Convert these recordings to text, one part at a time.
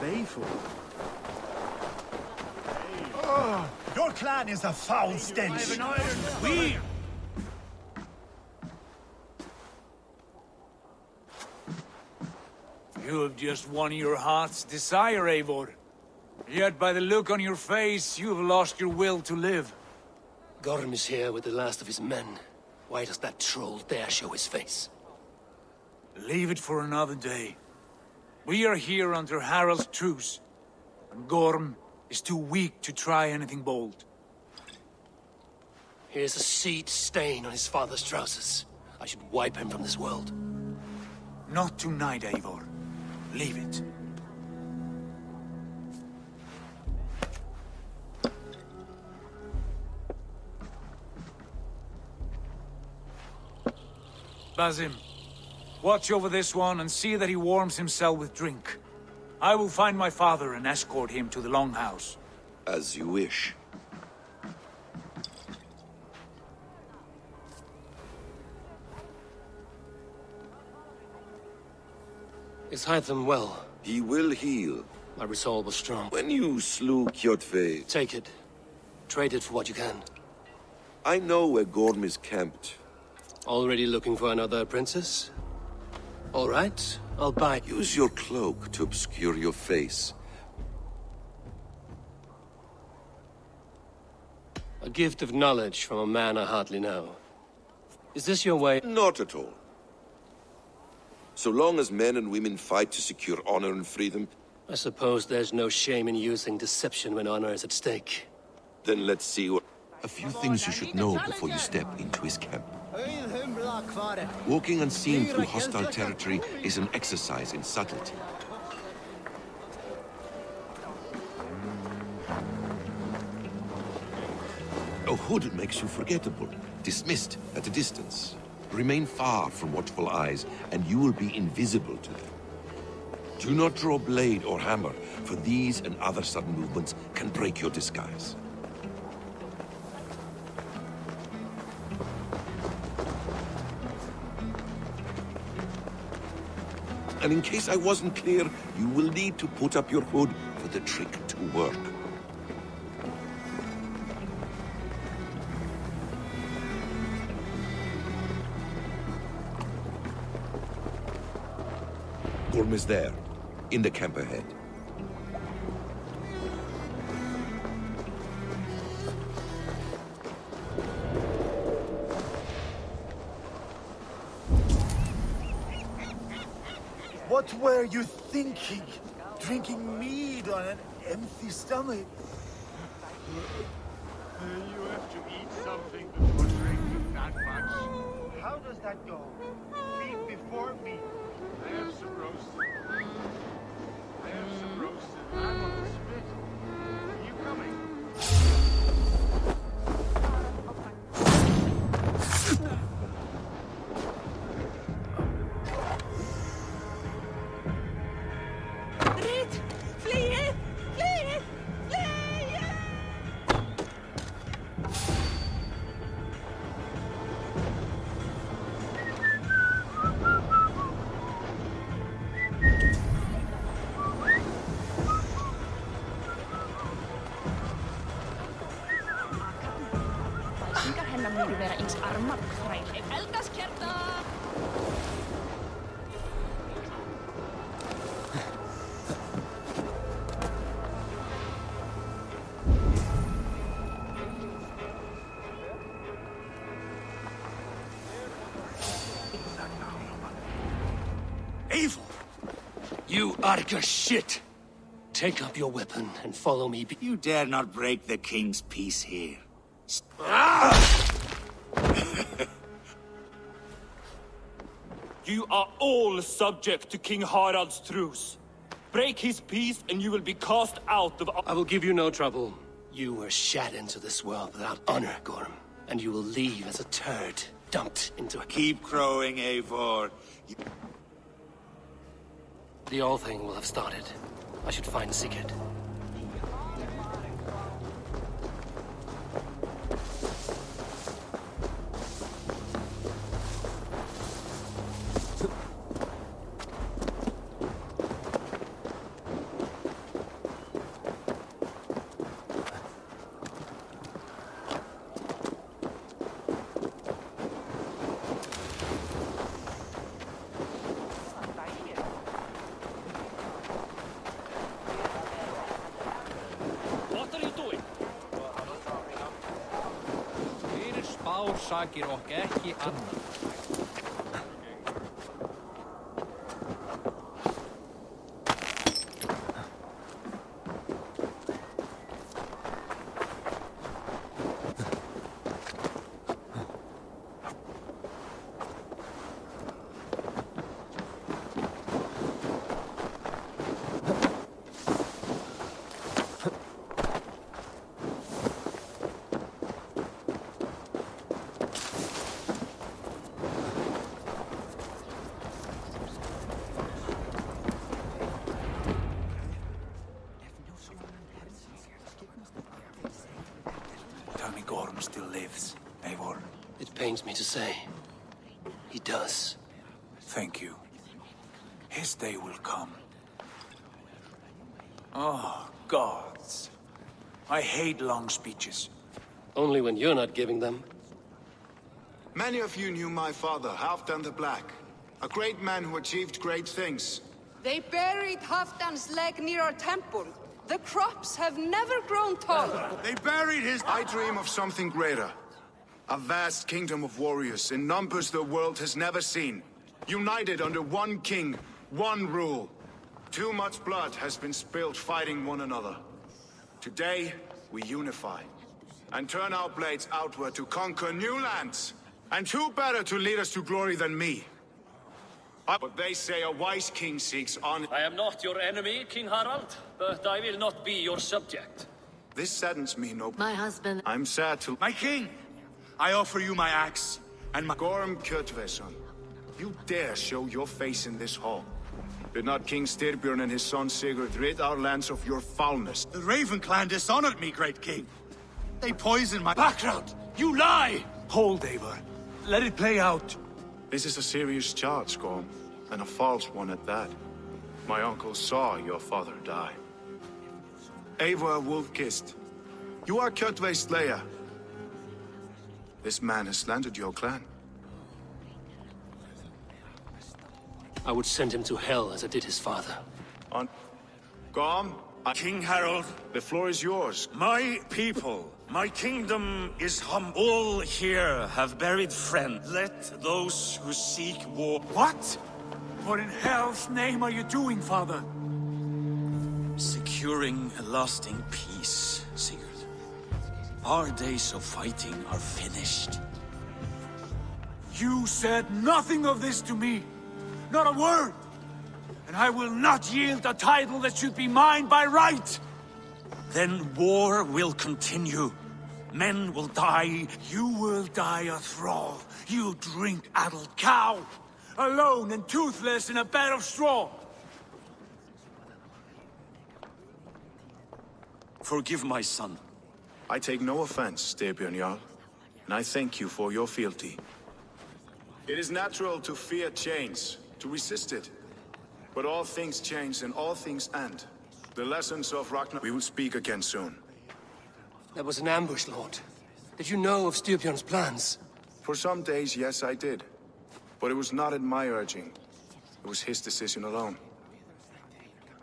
playful. Oh, your clan is a foul stench. We. You have just won your heart's desire, Eivor. Yet by the look on your face, you have lost your will to live. Gorm is here with the last of his men. Why does that troll dare show his face? Leave it for another day. We are here under Harald's truce, and Gorm is too weak to try anything bold. Here's a seed stain on his father's trousers. I should wipe him from this world. Not tonight, Eivor. Leave it. Basim, watch over this one and see that he warms himself with drink. I will find my father and escort him to the Longhouse. As you wish. Is Hytham well? He will heal. My resolve was strong. When you slew Kjotve, Take it. Trade it for what you can. I know where Gorm is camped. Already looking for another princess? All right, I'll buy. Use your cloak to obscure your face. A gift of knowledge from a man I hardly know. Is this your way? Not at all. So long as men and women fight to secure honor and freedom, I suppose there's no shame in using deception when honor is at stake. then let's see what... A few things you should know before you step into his camp. Walking unseen through hostile territory is an exercise in subtlety. A hood makes you forgettable, dismissed at a distance. Remain far from watchful eyes, and you will be invisible to them. Do not draw blade or hammer, for these and other sudden movements can break your disguise. And in case I wasn't clear, you will need to put up your hood for the trick to work. Gorm is there, in the camp ahead. What were you thinking? Drinking mead on an empty stomach? You have to eat something before drinking that much. How does that go? Feed before meat. I have some roasted. I'm on the spit. Are you coming? Evil! You Arca shit! Take up your weapon and follow me. You dare not break the king's peace here. You are all subject to King Harald's truce. Break his peace and you will be cast out of... I will give you no trouble. You were shat into this world without honor, Gorm. And you will leave as a turd, dumped into a... Keep crowing, Eivor. The all thing will have started. I should find Sigurd. orsakir og ekki annað. Tell me Gorm still lives, Eivor. It pains me to say. He does. Thank you. His day will come. Oh, gods. I hate long speeches. Only when you're not giving them. Many of you knew my father, Halfdan the Black. A great man who achieved great things. They buried Halfdan's leg near our temple. The crops have never grown taller. They buried his... I dream of something greater. A vast kingdom of warriors in numbers the world has never seen. United under one king, one rule. Too much blood has been spilled fighting one another. Today, we unify. And turn our blades outward to conquer new lands. And who better to lead us to glory than me? But they say a wise king seeks honor. I am not your enemy, King Harald, but I will not be your subject. This saddens me no... My husband... I'm sad to... My king, I offer you my axe, and my... Gorm Kjotveson, you dare show your face in this hall. Did not King Styrbjörn and his son Sigurd rid our lands of your foulness? The Raven clan dishonored me, great king. They poisoned my... Background! You lie! Hold, Eivor. Let it play out. This is a serious charge, Gorm, and a false one at that. My uncle saw your father die. Eivor Wolf-Kissed, you are Kjotve's slayer. This man has slandered your clan. I would send him to hell as I did his father. On... Gorm, King Harold, the floor is yours. my people, my kingdom is humble. All here have buried friends. Let those who seek war... What? What in hell's name are you doing, father? Securing a lasting peace, Sigurd. Our days of fighting are finished. You said nothing of this to me. Not a word. And I will not yield a title that should be mine by right. Then war will continue. Men will die. You will die a thrall. You drink-addled cow. Alone and toothless in a bed of straw. Forgive my son. I take no offense, Styrbjörn Jarl, and I thank you for your fealty. It is natural to fear change, to resist it. But all things change and all things end. The lessons of Ragnar we will speak again soon. That was an ambush, Lord. Did you know of Styrbjörn's plans? For some days, yes, I did. But it was not at my urging. It was his decision alone.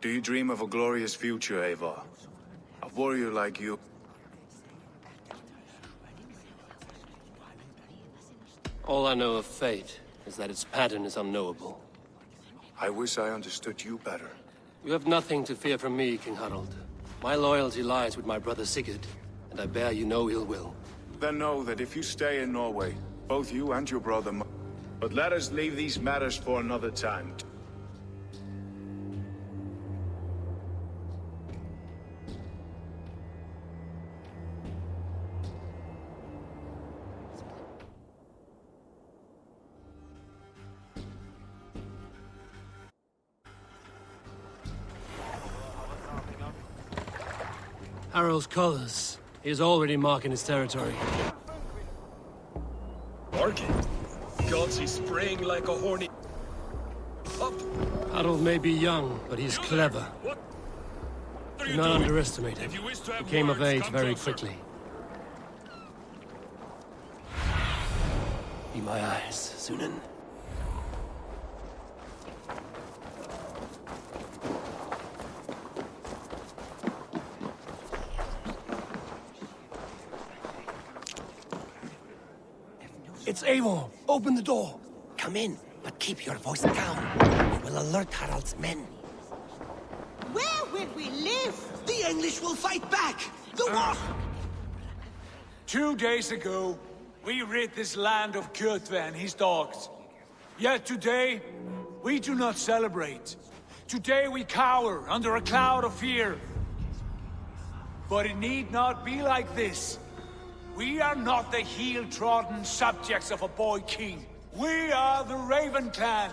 Do you dream of a glorious future, Eivor? A warrior like you? All I know of fate is that its pattern is unknowable. I wish I understood you better. You have nothing to fear from me, King Harald. My loyalty lies with my brother Sigurd, and I bear you no ill will. Then know that if you stay in Norway, both you and your brother... But let us leave these matters for another time. Harald's colors. He is already marking his territory. Barking? Gods, he's spraying like a horny... Up! Harald may be young, but he's clever. What are Do you not doing? underestimate him. If you wish to have He came of words, age come very closer. quickly. Be my eyes, Sunan. It's Eivor. Open the door. Come in, but keep your voice down. We will alert Harald's men. Where will we live? The English will fight back! The war! 2 days ago, we rid this land of Kjotve and his dogs. Yet today, we do not celebrate. Today we cower under a cloud of fear. But it need not be like this. We are not the heel-trodden subjects of a boy king. We are the Raven clan.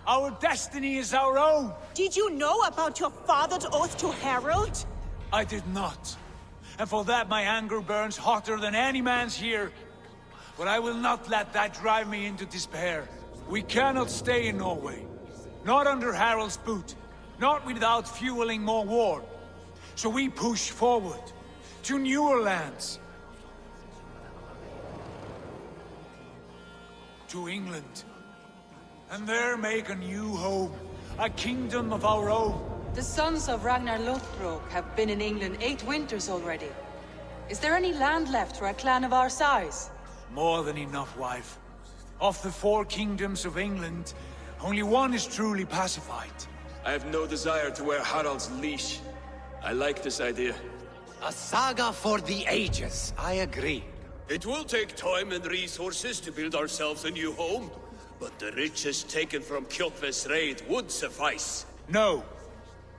Our destiny is our own. Did you know about your father's oath to Harald? I did not. And for that my anger burns hotter than any man's here. But I will not let that drive me into despair. We cannot stay in Norway. Not under Harald's boot. Not without fueling more war. So we push forward. To newer lands. To England. And there make a new home. A kingdom of our own. The sons of Ragnar Lothbrok have been in England 8 winters already. Is there any land left for a clan of our size? More than enough, wife. Of the 4 kingdoms of England, only one is truly pacified. I have no desire to wear Harald's leash. I like this idea. A saga for the ages, I agree. It will take time and resources to build ourselves a new home, but the riches taken from Kjotve's raid would suffice. No.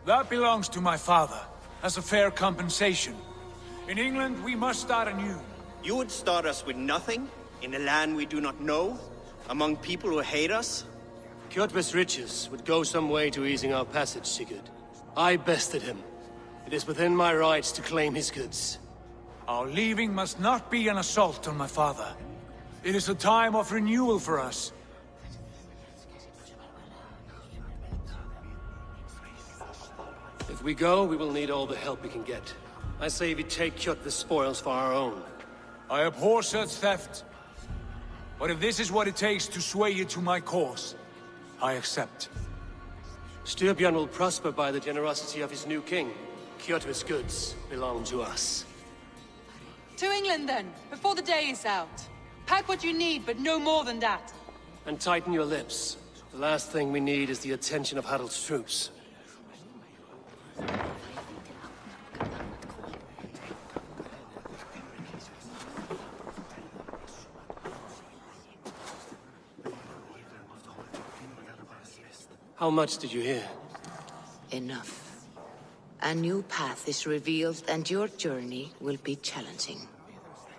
That belongs to my father, as a fair compensation. In England, we must start anew. You would start us with nothing? In a land we do not know? Among people who hate us? Kjotve's riches would go some way to easing our passage, Sigurd. I bested him. It is within my rights to claim his goods. Our leaving must not be an assault on my father. It is a time of renewal for us. If we go, we will need all the help we can get. I say we take Kjotve's spoils for our own. I abhor such theft. But if this is what it takes to sway you to my cause, I accept. Styrbjörn will prosper by the generosity of his new king. Kjotve's goods belong to us. To England then, before the day is out. Pack what you need, but no more than that. And tighten your lips. The last thing we need is the attention of Harald's troops. How much did you hear? Enough. A new path is revealed and your journey will be challenging.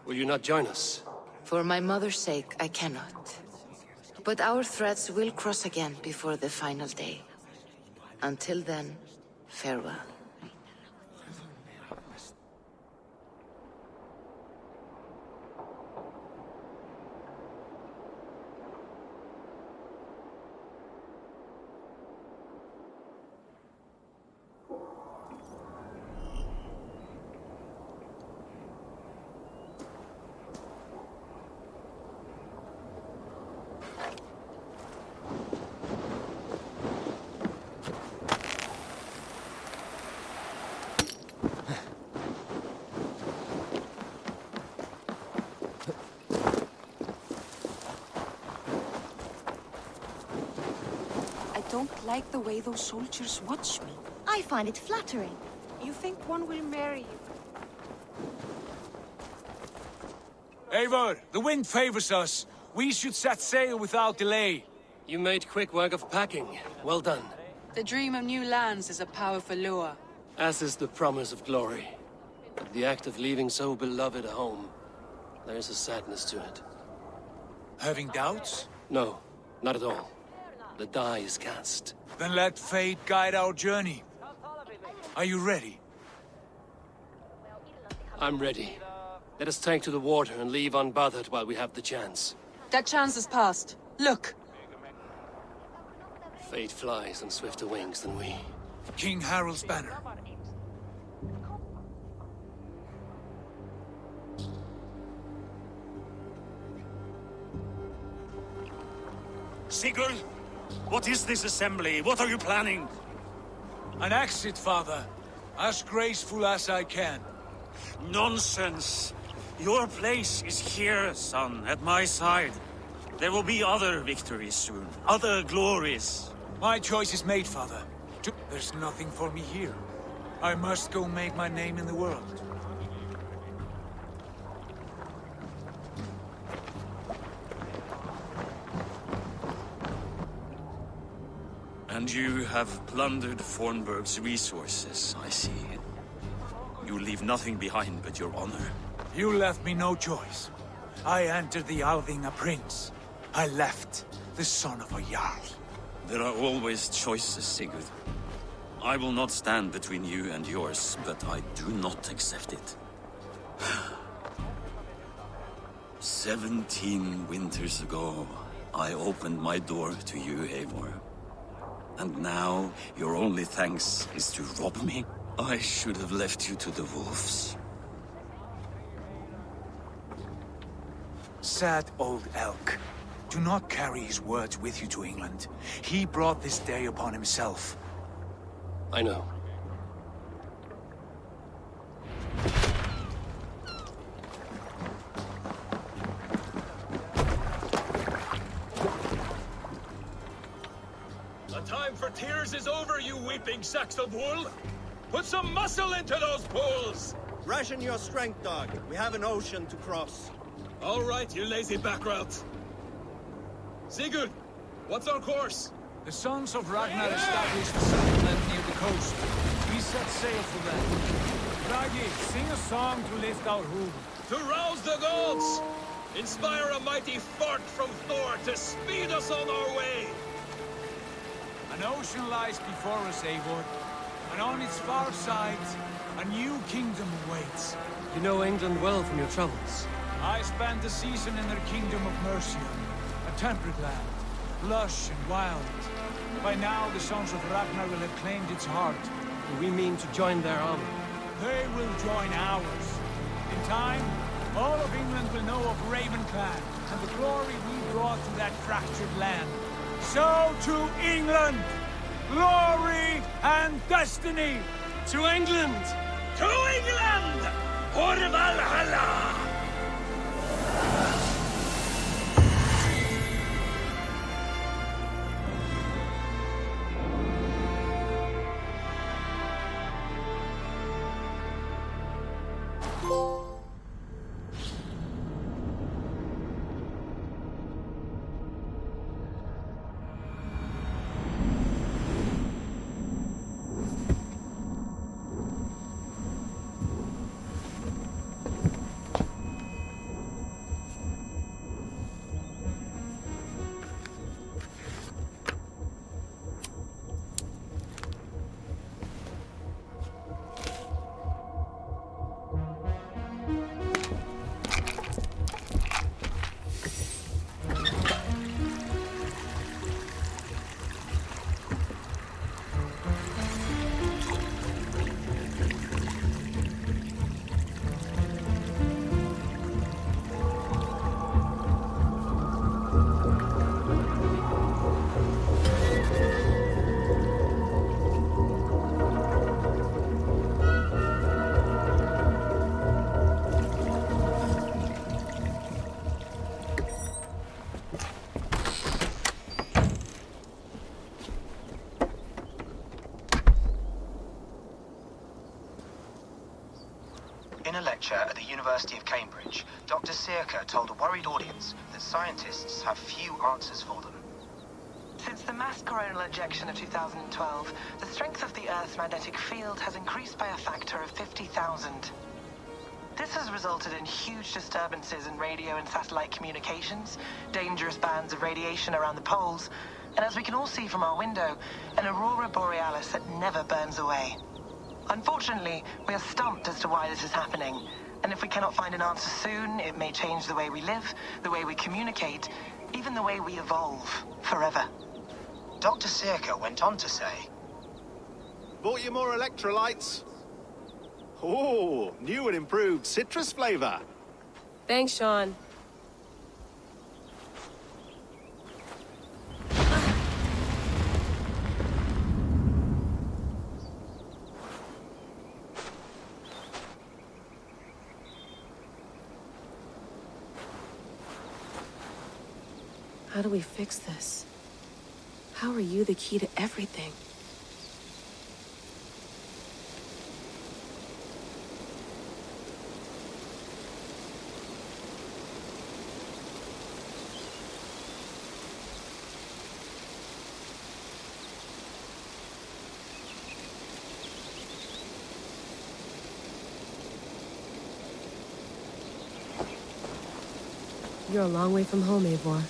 Will you not join us? For my mother's sake, I cannot. But our threads will cross again before the final day. Until then, farewell. I don't like the way those soldiers watch me. I find it flattering. You think one will marry you? Eivor, the wind favors us. We should set sail without delay. You made quick work of packing. Well done. The dream of new lands is a powerful lure. As is the promise of glory. But the act of leaving so beloved a home, there is a sadness to it. Having doubts? No, not at all. The die is cast. Then let fate guide our journey. Are you ready? I'm ready. Let us take to the water and leave unbothered while we have the chance. That chance is past. Look! Fate flies on swifter wings than we. King Harald's banner. Sigurd, what is this assembly? What are you planning? An exit, father. As graceful as I can. Nonsense. Your place is here, son, at my side. There will be other victories soon. Other glories. My choice is made, father. There's nothing for me here. I must go make my name in the world. And you have plundered Fornburg's resources, I see. You leave nothing behind but your honor. You left me no choice. I entered the Alving a prince. I left the son of a Jarl. There are always choices, Sigurd. I will not stand between you and yours, but I do not accept it. 17 winters ago, I opened my door to you, Eivor. And now, your only thanks is to rob me? I should have left you to the wolves. Sad old elk. Do not carry his words with you to England. He brought this day upon himself. I know. The time for tears is over, you weeping sacks of wool! Put some muscle into those pulls! Ration your strength, dog. We have an ocean to cross. All right, you lazy backrot. Sigurd, what's our course? The sons of Ragnar established a settlement near the coast. We set sail for them. Ragi, sing a song to lift our home. To rouse the gods! Inspire a mighty fart from Thor to speed us on our way! An ocean lies before us, Eivor. And on its far side, a new kingdom awaits. You know England well from your travels. I spent a season in their kingdom of Mercia. A temperate land, lush and wild. By now, the sons of Ragnar will have claimed its heart. We mean to join their army. They will join ours. In time, all of England will know of Raven Clan and the glory we brought to that fractured land. So to England! Glory and destiny! To England! To England! For Valhalla! In a lecture at the University of Cambridge, Dr. Sirka told a worried audience that scientists have few answers for them. Since the mass coronal ejection of 2012, the strength of the Earth's magnetic field has increased by a factor of 50,000. This has resulted in huge disturbances in radio and satellite communications, dangerous bands of radiation around the poles, and as we can all see from our window, an aurora borealis that never burns away. Unfortunately, we are stumped as to why this is happening, and if we cannot find an answer soon, it may change the way we live, the way we communicate, even the way we evolve, forever. Dr. Sirka went on to say, "Bought you more electrolytes? Oh, new and improved citrus flavor." Thanks, Sean. How do we fix this? How are you the key to everything? You're a long way from home, Eivor.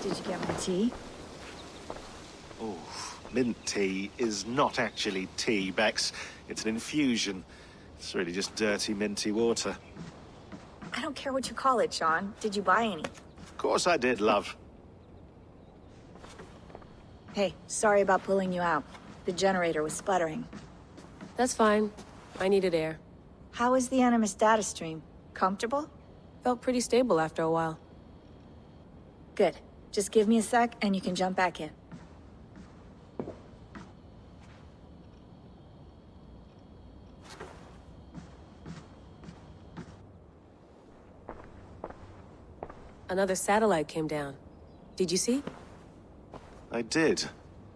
Did you get my tea? Oh, mint tea is not actually tea, Bex. It's an infusion. It's really just dirty, minty water. I don't care what you call it, Sean. Did you buy any? Of course I did, love. Hey, sorry about pulling you out. The generator was sputtering. That's fine. I needed air. How is the Animus data stream? Comfortable? Felt pretty stable after a while. Good. Just give me a sec and you can jump back in. Another satellite came down. Did you see? I did.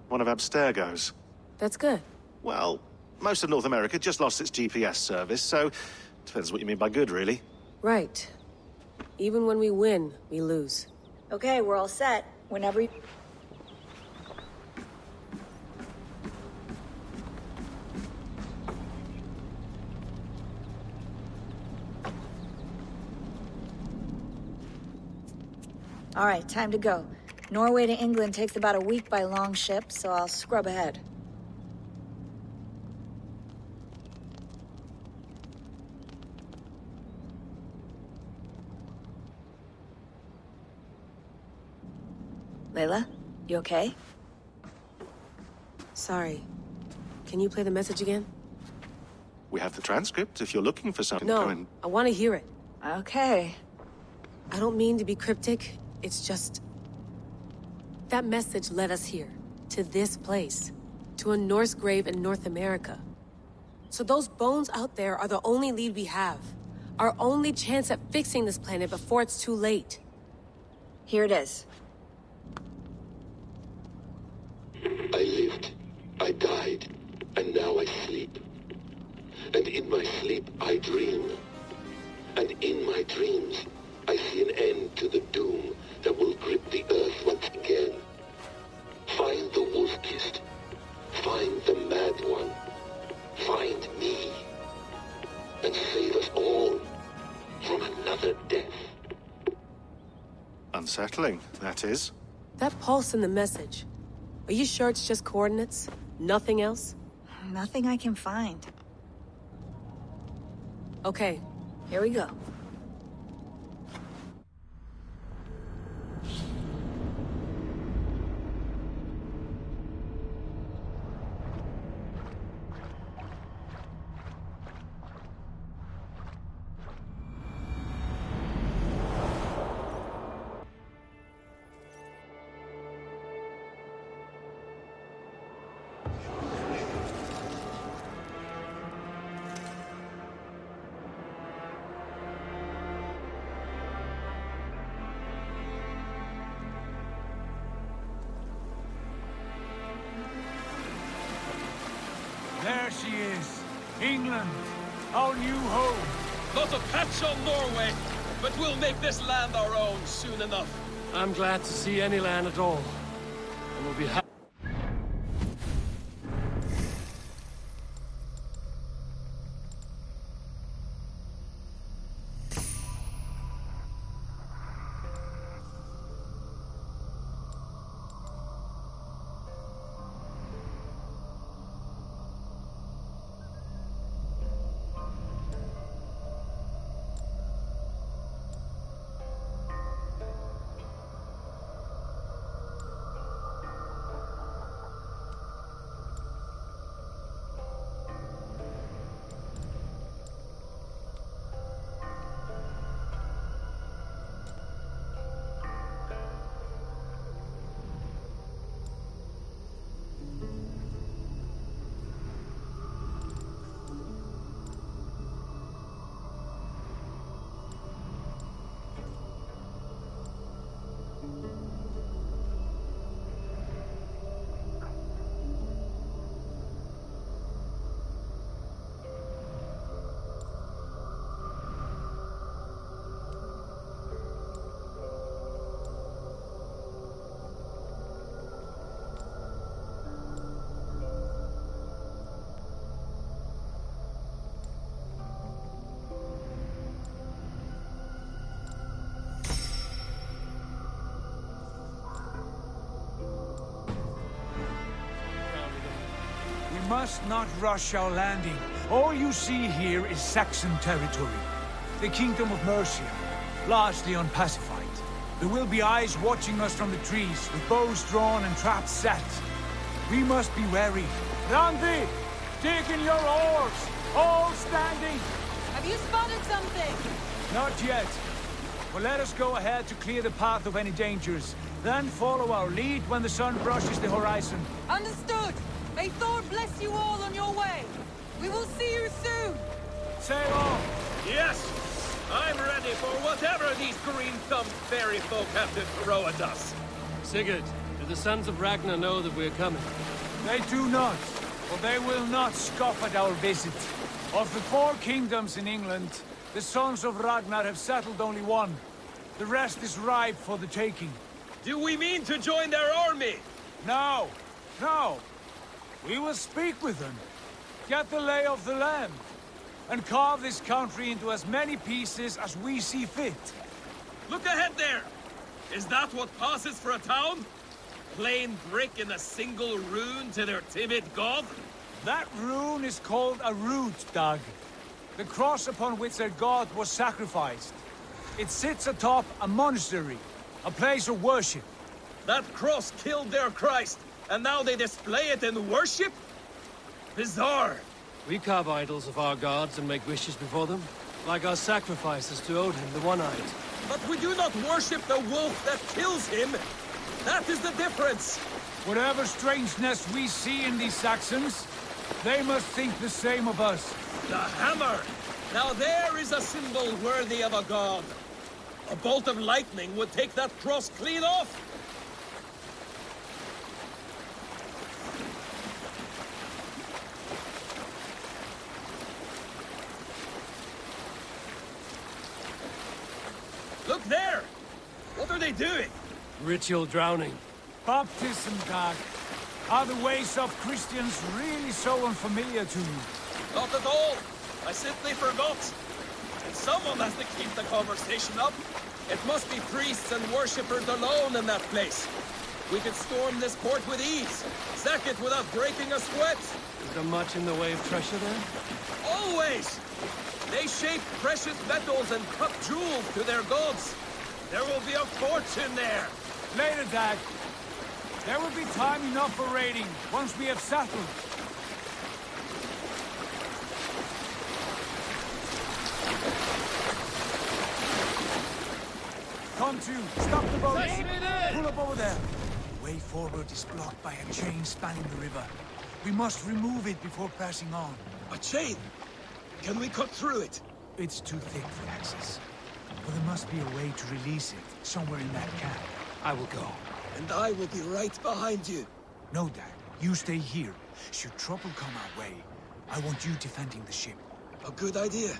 One of Abstergo's. That's good. Well, most of North America just lost its GPS service, so depends what you mean by good, really. Right. Even when we win, we lose. Okay, we're all set. Whenever you... All right, time to go. Norway to England takes about a week by long ship, so I'll scrub ahead. Layla, you okay? Sorry. Can you play the message again? We have the transcript if you're looking for something. No, I want to hear it. Okay. I don't mean to be cryptic. It's just... that message led us here. To this place. To a Norse grave in North America. So those bones out there are the only lead we have. Our only chance at fixing this planet before it's too late. Here it is. I lived, I died, and now I sleep. And in my sleep I dream. And in my dreams, I see an end to the doom that will grip the earth once again. Find the wolf-kissed. Find the mad one. Find me. And save us all from another death. Unsettling, that is. That pulse in the message. Are you sure it's just coordinates? Nothing else? Nothing I can find. Okay. Here we go. There she is. England. Our new home. Not a patch on Norway, but we'll make this land our own soon enough. I'm glad to see any land at all. And we'll be happy. must not rush our landing. All you see here is Saxon territory. The Kingdom of Mercia, largely unpacified. There will be eyes watching us from the trees, with bows drawn and traps set. We must be wary. Randi! Dig in your oars! All standing! Have you spotted something? Not yet. But let us go ahead to clear the path of any dangers. Then follow our lead when the sun brushes the horizon. Understood! May Thor bless you all on your way! We will see you soon! Sail on! Yes! I'm ready for whatever these green-thumbed fairy folk have to throw at us. Sigurd, do the sons of Ragnar know that we're coming? They do not, for they will not scoff at our visit. Of the 4 kingdoms in England, the sons of Ragnar have settled only one. The rest is ripe for the taking. Do we mean to join their army? No, no. We will speak with them, get the lay of the land, and carve this country into as many pieces as we see fit. Look ahead there! Is that what passes for a town? Plain brick in a single rune to their timid god? That rune is called a root, Dag. The cross upon which their god was sacrificed. It sits atop a monastery, a place of worship. That cross killed their Christ, and now they display it in worship? Bizarre. We carve idols of our gods and make wishes before them, like our sacrifices to Odin, the One-Eyed. But we do not worship the wolf that kills him. That is the difference. Whatever strangeness we see in these Saxons, they must think the same of us. The hammer! Now there is a symbol worthy of a god. A bolt of lightning would take that cross clean off. Look there! What are they doing? Ritual drowning. Baptism, Dag. Are the ways of Christians really so unfamiliar to you? Not at all. I simply forgot. And someone has to keep the conversation up. It must be priests and worshippers alone in that place. We could storm this port with ease. Sack it without breaking a sweat. Is there much in the way of treasure there? Always! They shape precious metals and cut jewels to their gods. There will be a fortune there. Later, Dag. There will be time enough for raiding, once we have settled. Come to, stop the boats. Pull up over there. The way forward is blocked by a chain spanning the river. We must remove it before pressing on. A chain? Can we cut through it? It's too thick for access. But there must be a way to release it, somewhere in that camp. I will go. And I will be right behind you. No, Dad. You stay here. Should trouble come our way, I want you defending the ship. A good idea.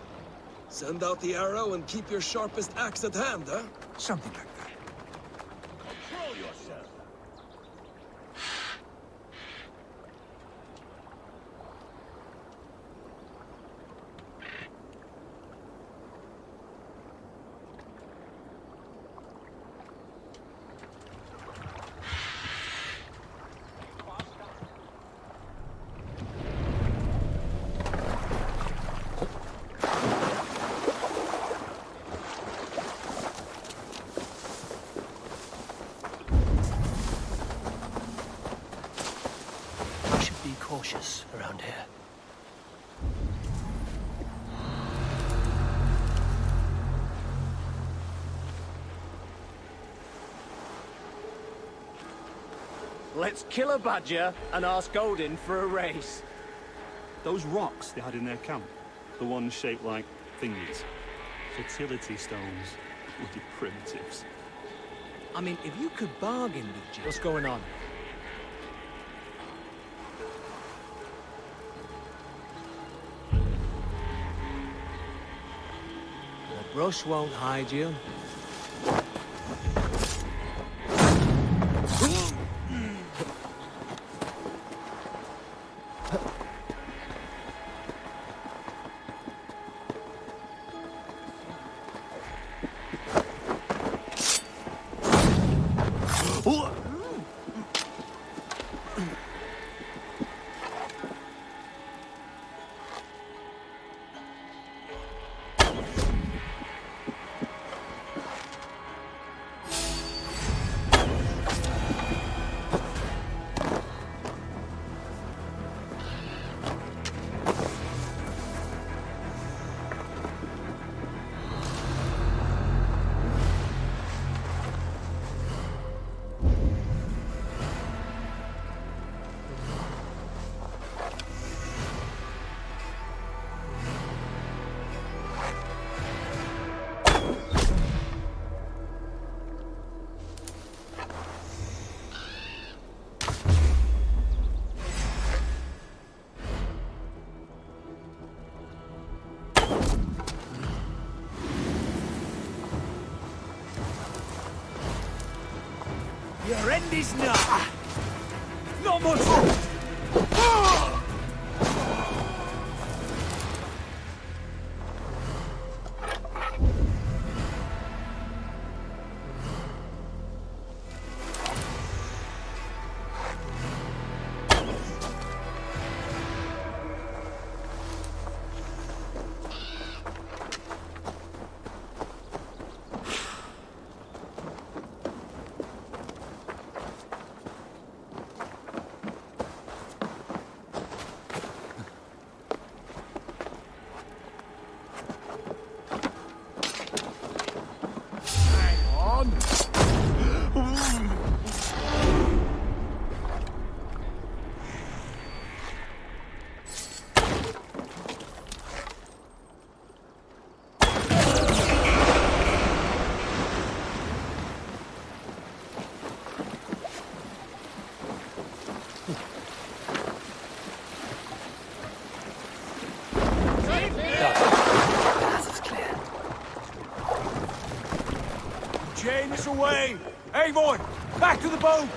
Send out the arrow and keep your sharpest axe at hand, huh? Something like that. Control yourself. Cautious around here. Let's kill a badger and ask Odin for a race. Those rocks they had in their camp, the ones shaped like thingies, fertility stones, bloody primitives. I mean, if you could bargain with you... What's going on? Brush won't hide you. Your end is now. Not much. Chain is away! Avon! Back to the boat!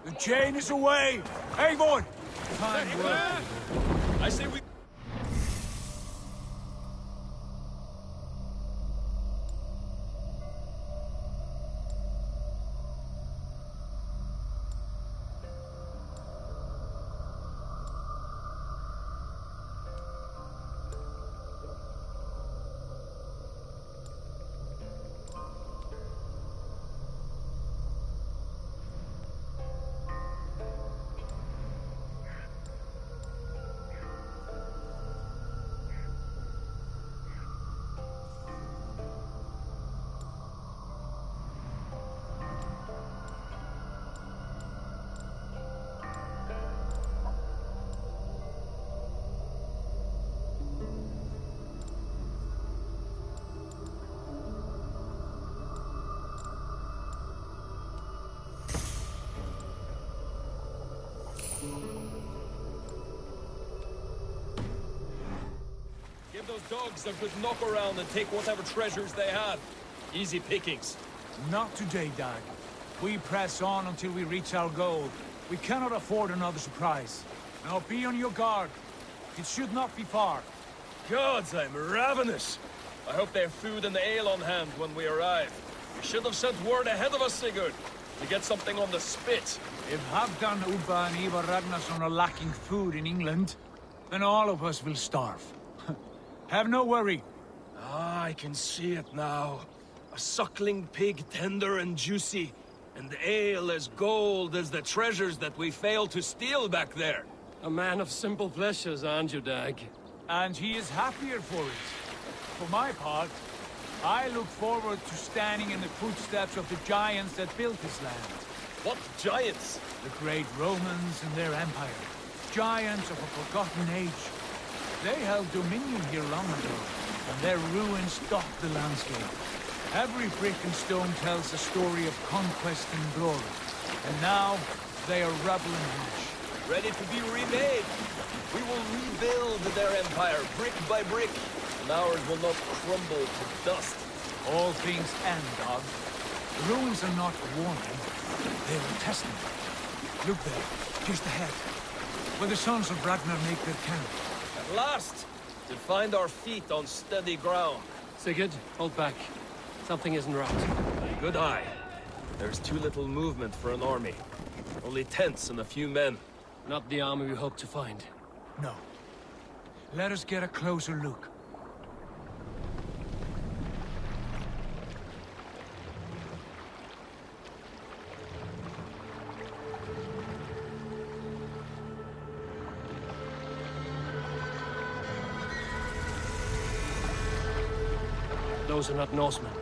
The chain is away! Avon! Time work. I say we... Give those dogs a good knock around and take whatever treasures they have. Easy pickings. Not today, Dag. We press on until we reach our goal. We cannot afford another surprise. Now be on your guard. It should not be far. Gods, I'm ravenous. I hope they have food and ale on hand when we arrive. We should have sent word ahead of us, Sigurd, to get something on the spit. If Halfdan, Ubba and Ivar Ragnarsson are lacking food in England, then all of us will starve. Have no worry. Ah, I can see it now. A suckling pig, tender and juicy, and ale as gold as the treasures that we failed to steal back there. A man of simple pleasures, aren't you, Dag? And he is happier for it. For my part, I look forward to standing in the footsteps of the giants that built this land. What giants? The great Romans and their empire. Giants of a forgotten age. They held dominion here long ago, and their ruins dot the landscape. Every brick and stone tells a story of conquest and glory. And now, they are rubble and ash. Ready to be remade. We will rebuild their empire, brick by brick, and ours will not crumble to dust. All things end, Dog. The ruins are not a warning. They are a testament. Look there, just ahead, where the sons of Ragnar make their camp. At last, to find our feet on steady ground. Sigurd, hold back. Something isn't right. Good eye. There's too little movement for an army. Only tents and a few men. Not the army we hope to find. No. Let us get a closer look. Those are not Norsemen.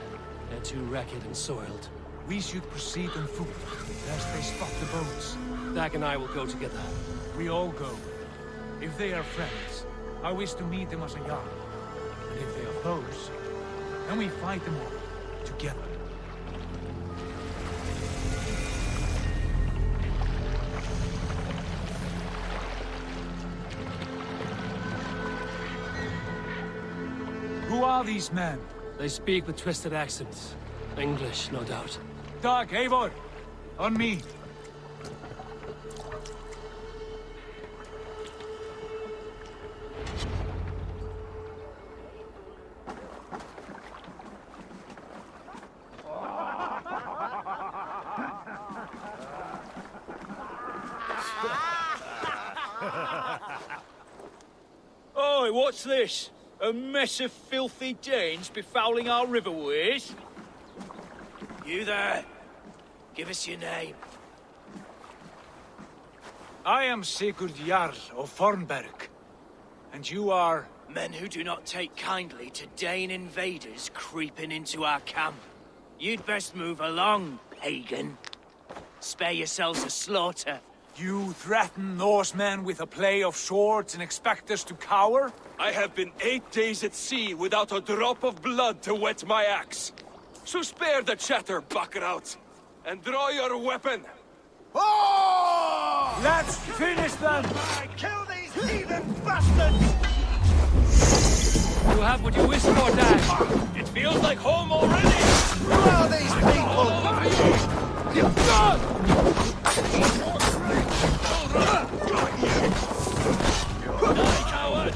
They're too ragged and soiled. We should proceed on foot, lest they spot the boats. Dag and I will go together. We all go. If they are friends, I wish to meet them as a Jarl. And if they are foes, then we fight them all, together. Who are these men? They speak with twisted accents. English, no doubt. Doc, Eivor, on me. Oi, what's this? A mess of filthy Danes befouling our riverways? You there. Give us your name. I am Sigurd Jarl of Fornberg. And you are... Men who do not take kindly to Dane invaders creeping into our camp. You'd best move along, pagan. Spare yourselves a slaughter. You threaten Norsemen with a play of swords and expect us to cower? I have been 8 days at sea without a drop of blood to wet my axe. So spare the chatter, buckerout, and draw your weapon. Oh! Let's finish them! Kill these heathen bastards! You have what you wish for, Dad. It feels like home already! Who are these people? You God! Coward!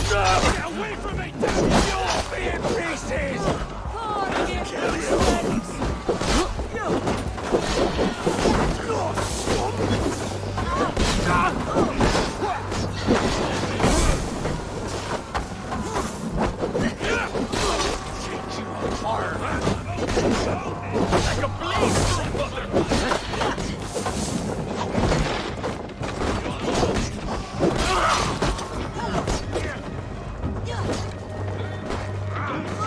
Get away from me, damn you! You'll be in pieces! Kill you! Like a blade!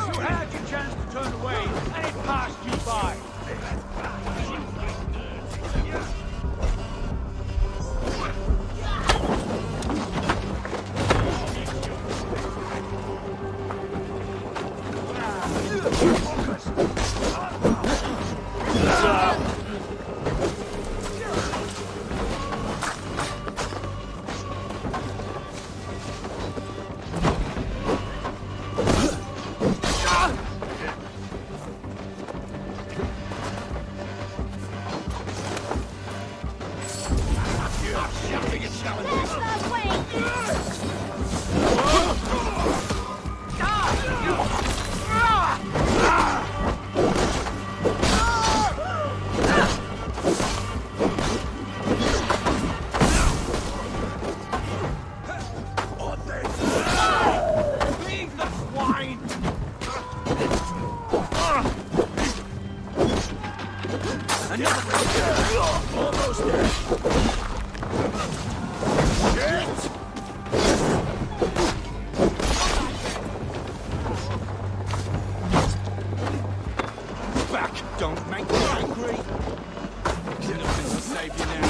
You had your chance to turn away, and it passed you by. Don't make me angry. Could have been to save you now.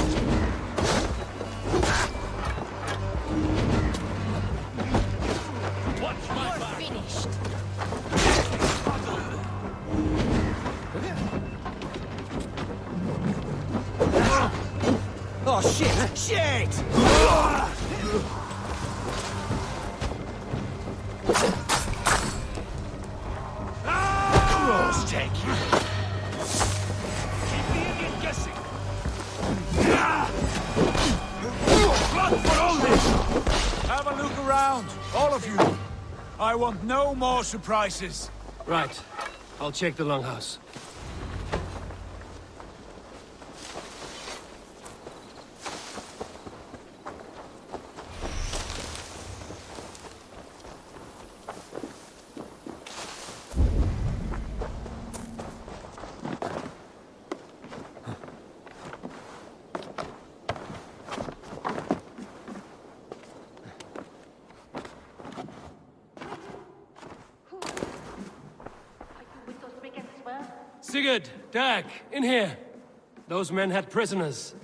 Watch my back. Finished. Oh shit! Shit! Cross take you. Keep the Indian guessing. Blood for all this. Have a look around, all of you. I want no more surprises. Right. I'll check the longhouse. Sigurd, Dag, in here. Those men had prisoners.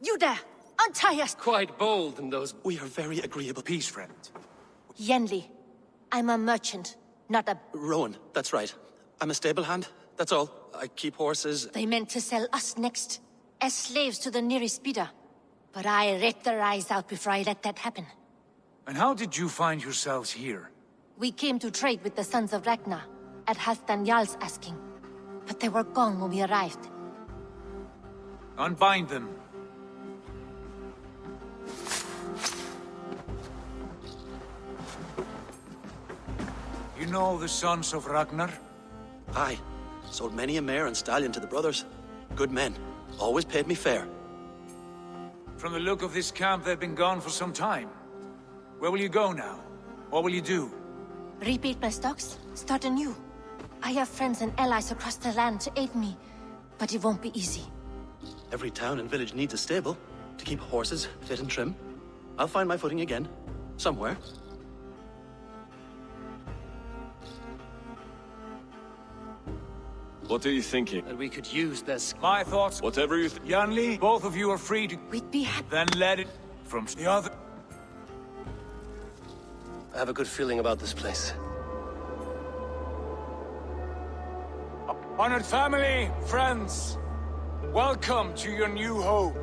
You there! Untie us! Quite bold in those... We are very agreeable. Peace, friend. Yenli, I'm a merchant, not a... Rowan, that's right. I'm a stable hand, that's all. I keep horses. They meant to sell us next. as slaves to the nearest bidder. But I ripped their eyes out before I let that happen. And how did you find yourselves here? We came to trade with the Sons of Ragnar, at Halfdan Jarl's asking. But they were gone when we arrived. Unbind them. You know the Sons of Ragnar? Aye. Sold many a mare and stallion to the brothers. Good men. Always paid me fair. From the look of this camp, they've been gone for some time. Where will you go now? What will you do? Rebuild my stocks, start anew. I have friends and allies across the land to aid me, but it won't be easy. Every town and village needs a stable to keep horses fit and trim. I'll find my footing again. Somewhere. What are you thinking? That we could use this. My thoughts. Whatever you Yanli, both of you are free to... We'd be happy. Then let it from the other... I have a good feeling about this place. Honored family, friends, welcome to your new home.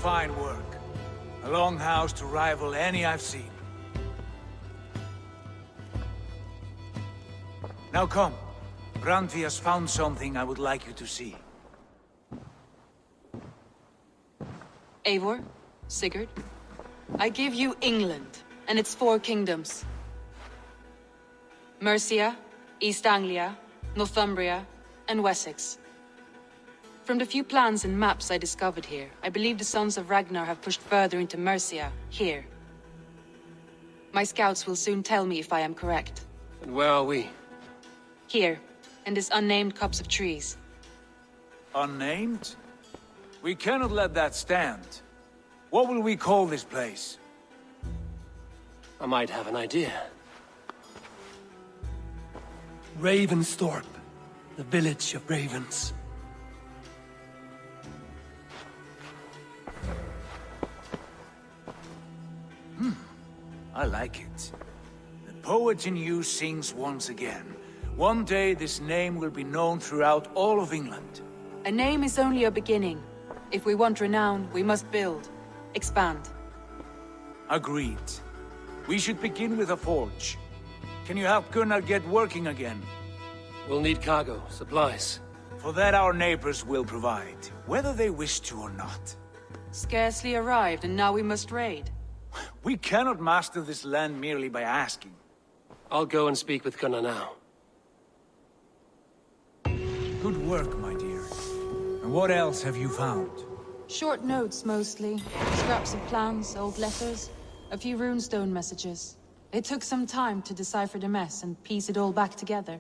Fine work. A longhouse to rival any I've seen. Now come. Randvi has found something I would like you to see. Eivor, Sigurd, I give you England and its 4 kingdoms. Mercia, East Anglia, Northumbria, and Wessex. From the few plans and maps I discovered here, I believe the Sons of Ragnar have pushed further into Mercia, here. My scouts will soon tell me if I am correct. And where are we? Here, in this unnamed copse of trees. Unnamed? We cannot let that stand. What will we call this place? I might have an idea. Ravensthorpe, the village of ravens. I like it. The poet in you sings once again. One day this name will be known throughout all of England. A name is only a beginning. If we want renown, we must build, expand. Agreed. We should begin with a forge. Can you help Gunnar get working again? We'll need cargo, supplies. For that our neighbors will provide, whether they wish to or not. Scarcely arrived, and now we must raid. We cannot master this land merely by asking. I'll go and speak with Gunnar now. Good work, my dear. And what else have you found? Short notes, mostly. Scraps of plans, old letters, a few runestone messages. It took some time to decipher the mess and piece it all back together.